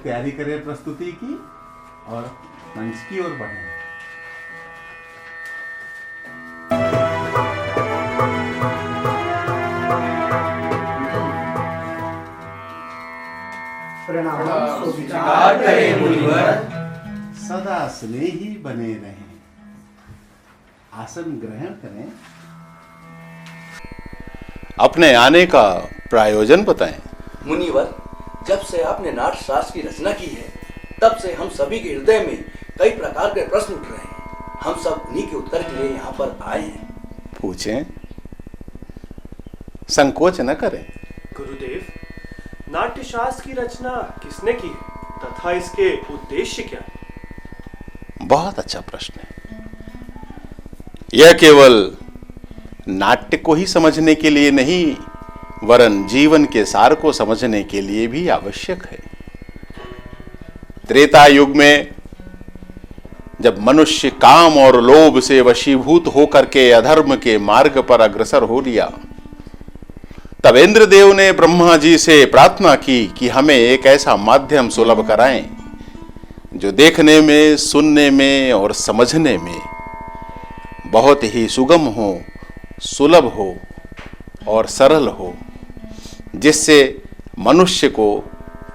तैयारी करें प्रस्तुति की और मंच की ओर बढ़ें। प्रणाम स्वीकार करें मुनिवर। सदा स्नेही बने रहें। आसन ग्रहण करें। अपने आने का प्रयोजन बताएं। मुनिवर, जब से आपने नाट्य शास्त्र की रचना की है तब से हम सभी के हृदय में कई प्रकार के प्रश्न उठ रहे हैं। हम सब उन्हीं के उत्तर के लिए यहाँ पर आए हैं। पूछें, संकोच न करें। गुरुदेव, नाट्य शास्त्र की रचना किसने की है तथा इसके उद्देश्य क्या? बहुत अच्छा प्रश्न है। यह केवल नाट्य को ही समझने के लिए नहीं वरन जीवन के सार को समझने के लिए भी आवश्यक है। त्रेता युग में जब मनुष्य काम और लोभ से वशीभूत होकर के अधर्म के मार्ग पर अग्रसर हो लिया, तब इंद्रदेव ने ब्रह्मा जी से प्रार्थना की कि हमें एक ऐसा माध्यम सुलभ कराएं जो देखने में, सुनने में और समझने में बहुत ही सुगम हो, सुलभ हो और सरल हो, जिससे मनुष्य को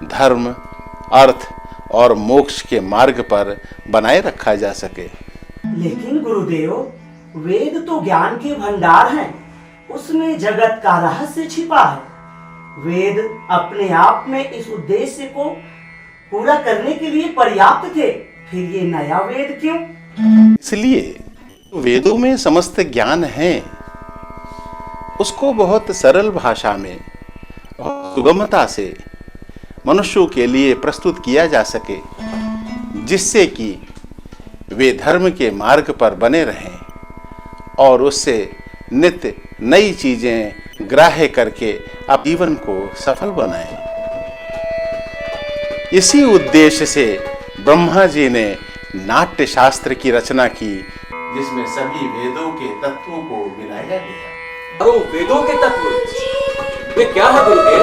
धर्म, अर्थ और मोक्ष के मार्ग पर बनाए रखा जा सके। लेकिन गुरुदेव, वेद तो ज्ञान के भंडार हैं, उसमें जगत का रहस्य छिपा है। वेद अपने आप में इस उद्देश्य को पूरा करने के लिए पर्याप्त थे, फिर ये नया वेद क्यों? इसलिए वेदों में समस्त ज्ञान है, उसको बहुत सरल भाषा में सुगमता से मनुष्यों के लिए प्रस्तुत किया जा सके, जिससे कि वे धर्म के मार्ग पर बने रहें और उससे नित्य नई चीजें ग्राह्य करके अपने जीवन को सफल बनाएं। इसी उद्देश्य से ब्रह्मा जी ने नाट्य शास्त्र की रचना की, जिसमें सभी वेदों के तत्वों को मिलाया गया। और वेदों के तत्व वे क्या है गुरुदेव?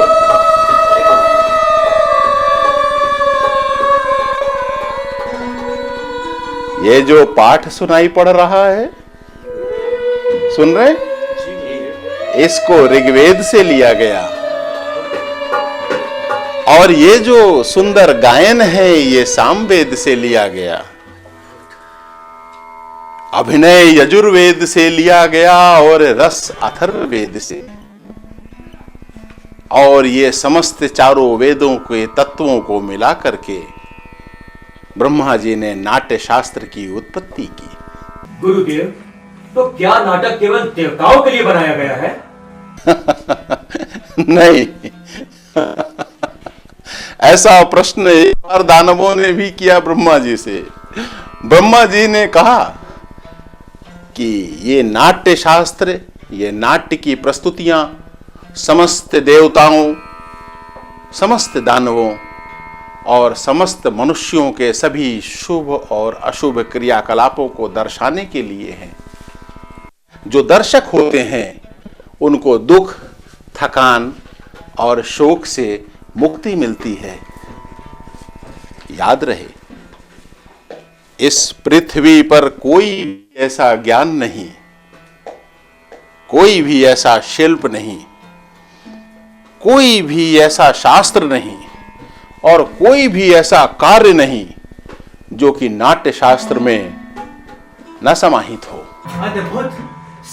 ये जो पाठ सुनाई पड़ रहा है, सुन रहे? इसको ऋग्वेद से लिया गया और ये जो सुंदर गायन है ये सामवेद से लिया गया। अभिनय यजुर्वेद से लिया गया और रस अथर्ववेद से। और ये समस्त चारों वेदों के तत्वों को मिला करके ब्रह्मा जी ने नाट्य शास्त्र की उत्पत्ति की। गुरुदेव, तो क्या नाटक केवल देवताओं के लिए बनाया गया है? नहीं, ऐसा प्रश्न एक बार दानवों ने भी किया ब्रह्मा जी से। ब्रह्मा जी ने कहा कि ये नाट्य शास्त्र, ये नाट्य की प्रस्तुतियां समस्त देवताओं, समस्त दानवों और समस्त मनुष्यों के सभी शुभ और अशुभ क्रियाकलापों को दर्शाने के लिए हैं। जो दर्शक होते हैं उनको दुख, थकान और शोक से मुक्ति मिलती है। याद रहे, इस पृथ्वी पर कोई ऐसा ज्ञान नहीं, कोई भी ऐसा शिल्प नहीं, कोई भी ऐसा शास्त्र नहीं और कोई भी ऐसा कार्य नहीं जो कि नाट्य शास्त्र में न समाहित हो। अद्भुत,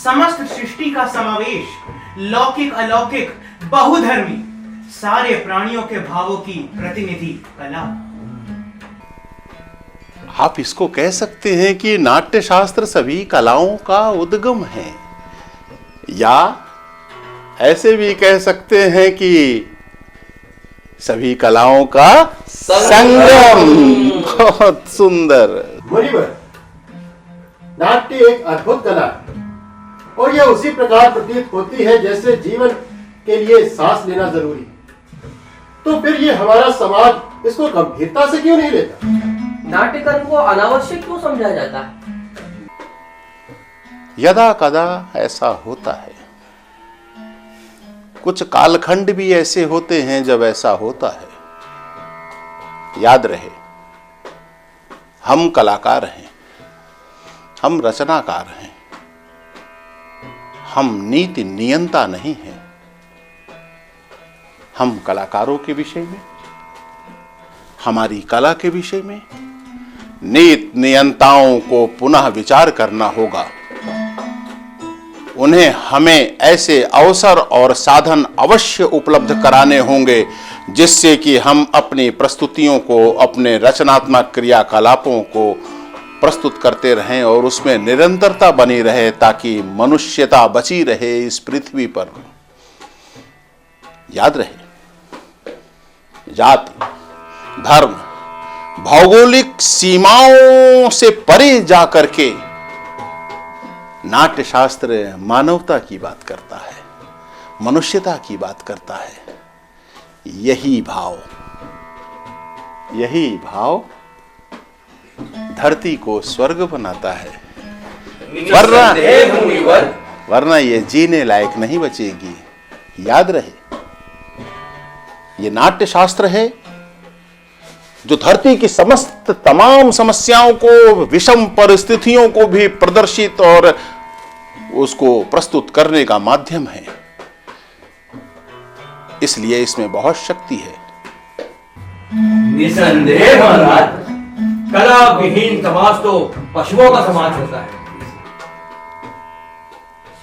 समस्त सृष्टि का समावेश, लौकिक अलौकिक बहुधर्मी सारे प्राणियों के भावों की प्रतिनिधि कला। आप इसको कह सकते हैं कि नाट्य शास्त्र सभी कलाओं का उद्गम है, या ऐसे भी कह सकते हैं कि सभी कलाओं का संगम। बहुत सुंदर। मुनिवर, नाट्य एक अद्भुत कला है और यह उसी प्रकार प्रतीत होती है जैसे जीवन के लिए सांस लेना जरूरी है। तो फिर ये हमारा समाज इसको गंभीरता से क्यों नहीं लेता? नाट्य कर्म को अनावश्यक क्यों समझा जाता है? यदा कदा ऐसा होता है, कुछ कालखंड भी ऐसे होते हैं जब ऐसा होता है। याद रहे, हम कलाकार हैं, हम रचनाकार हैं, हम नीति नियंता नहीं हैं। हम कलाकारों के विषय में, हमारी कला के विषय में नीति नियंताओं को पुनः विचार करना होगा। उन्हें हमें ऐसे अवसर और साधन अवश्य उपलब्ध कराने होंगे जिससे कि हम अपनी प्रस्तुतियों को, अपने रचनात्मक क्रियाकलापों को प्रस्तुत करते रहें और उसमें निरंतरता बनी रहे, ताकि मनुष्यता बची रहे इस पृथ्वी पर। याद रहे, जाति, धर्म, भौगोलिक सीमाओं से परे जाकर के नाट्य शास्त्र मानवता की बात करता है, मनुष्यता की बात करता है। यही भाव धरती को स्वर्ग बनाता है, वरना ये जीने लायक नहीं बचेगी। याद रहे, ये नाट्य शास्त्र है जो धरती की समस्त तमाम समस्याओं को, विषम परिस्थितियों को भी प्रदर्शित और उसको प्रस्तुत करने का माध्यम है। इसलिए इसमें बहुत शक्ति है। निसंदेह महाराज, कला विहीन समाज तो पशुओं का समाज होता है।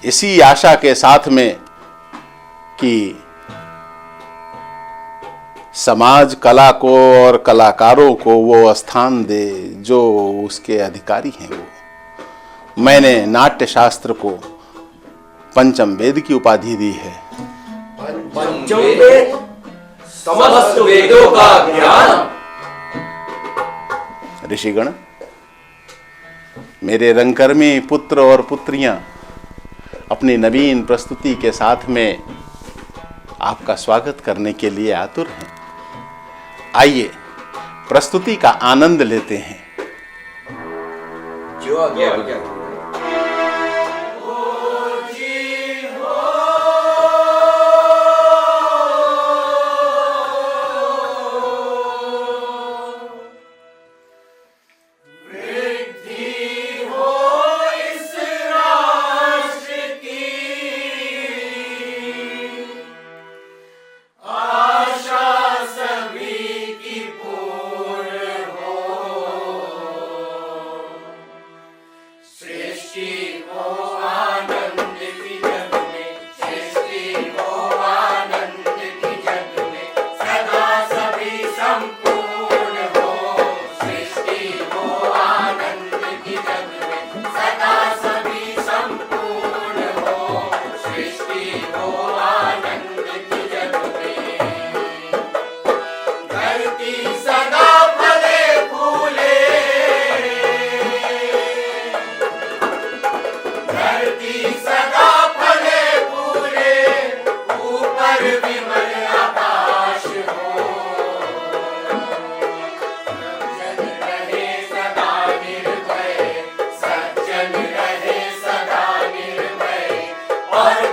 इसी आशा के साथ में कि समाज कला को और कलाकारों को वो स्थान दे जो उसके अधिकारी हैं, वो मैंने नाट्य शास्त्र को पंचम वेद की उपाधि दी है। पंचम वेद, समस्त वेदों का ज्ञान। ऋषिगण, मेरे रंगकर्मी पुत्र और पुत्रियां अपनी नवीन प्रस्तुति के साथ में आपका स्वागत करने के लिए आतुर हैं। आइए प्रस्तुति का आनंद लेते हैं। जो आज्ञा हो गया। और